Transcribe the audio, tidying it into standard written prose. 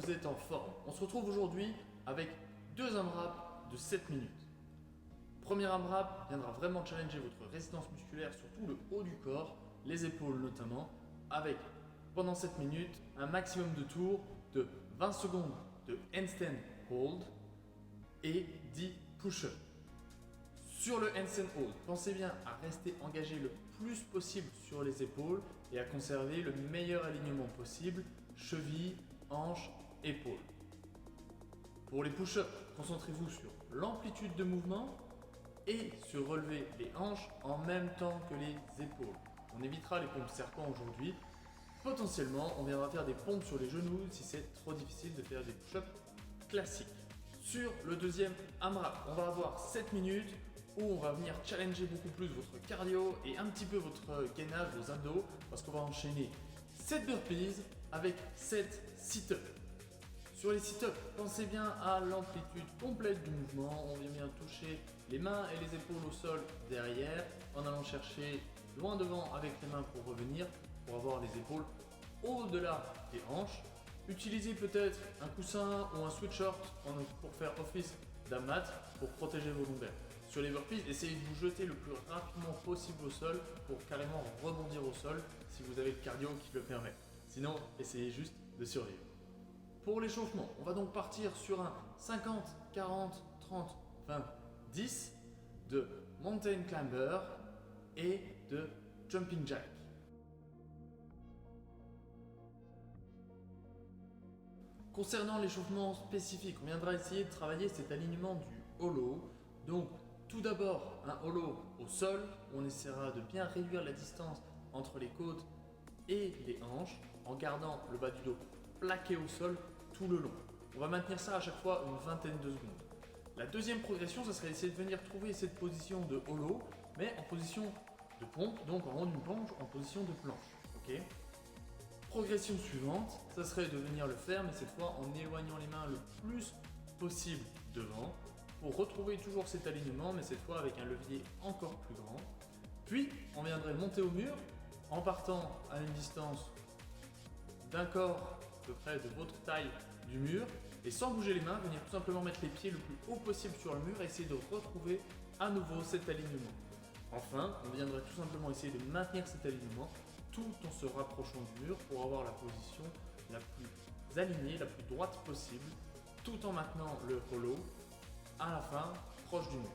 vous êtes en forme. On se retrouve aujourd'hui avec deux AMRAP de 7 minutes. Premier AMRAP viendra vraiment challenger votre résistance musculaire sur tout le haut du corps, les épaules notamment, avec pendant 7 minutes un maximum de tours de 20 secondes de handstand hold et 10 push-ups. Sur le handstand hold, pensez bien à rester engagé le plus possible sur les épaules et à conserver le meilleur alignement possible, cheville, hanche, épaules. Pour les push-ups, concentrez-vous sur l'amplitude de mouvement et sur relever les hanches en même temps que les épaules. On évitera les pompes serpents aujourd'hui. Potentiellement, on viendra faire des pompes sur les genoux si c'est trop difficile de faire des push-ups classiques. Sur le deuxième AMRAP, on va avoir 7 minutes où on va venir challenger beaucoup plus votre cardio et un petit peu votre gainage, vos abdos, parce qu'on va enchaîner 7 burpees avec 7 sit-ups. Sur les sit-ups, pensez bien à l'amplitude complète du mouvement. On vient bien toucher les mains et les épaules au sol derrière, en allant chercher loin devant avec les mains pour revenir, pour avoir les épaules au-delà des hanches. Utilisez peut-être un coussin ou un sweatshirt pour faire office d'un mat pour protéger vos lombaires. Sur les burpees, essayez de vous jeter le plus rapidement possible au sol pour carrément rebondir au sol si vous avez le cardio qui le permet. Sinon, essayez juste de survivre. Pour l'échauffement, on va donc partir sur un 50, 40, 30, 20, 10 de mountain climber et de jumping jack. Concernant l'échauffement spécifique, on viendra essayer de travailler cet alignement du hollow. Donc, tout d'abord, un hollow au sol. On essaiera de bien réduire la distance entre les côtes et les hanches en gardant le bas du dos plaqué au sol tout le long. On va maintenir ça à chaque fois une vingtaine de secondes. La deuxième progression, ça serait d'essayer de venir trouver cette position de hollow, mais en position de pompe, donc en haut d'une planche, en position de planche. Ok. Progression suivante, ça serait de venir le faire, mais cette fois en éloignant les mains le plus possible devant, pour retrouver toujours cet alignement, mais cette fois avec un levier encore plus grand. Puis, on viendrait monter au mur en partant à une distance d'un corps à peu près de votre taille du mur, et sans bouger les mains, venir tout simplement mettre les pieds le plus haut possible sur le mur et essayer de retrouver à nouveau cet alignement. Enfin, on viendrait tout simplement essayer de maintenir cet alignement tout en se rapprochant du mur pour avoir la position la plus alignée, la plus droite possible, tout en maintenant le hollow à la fin proche du mur.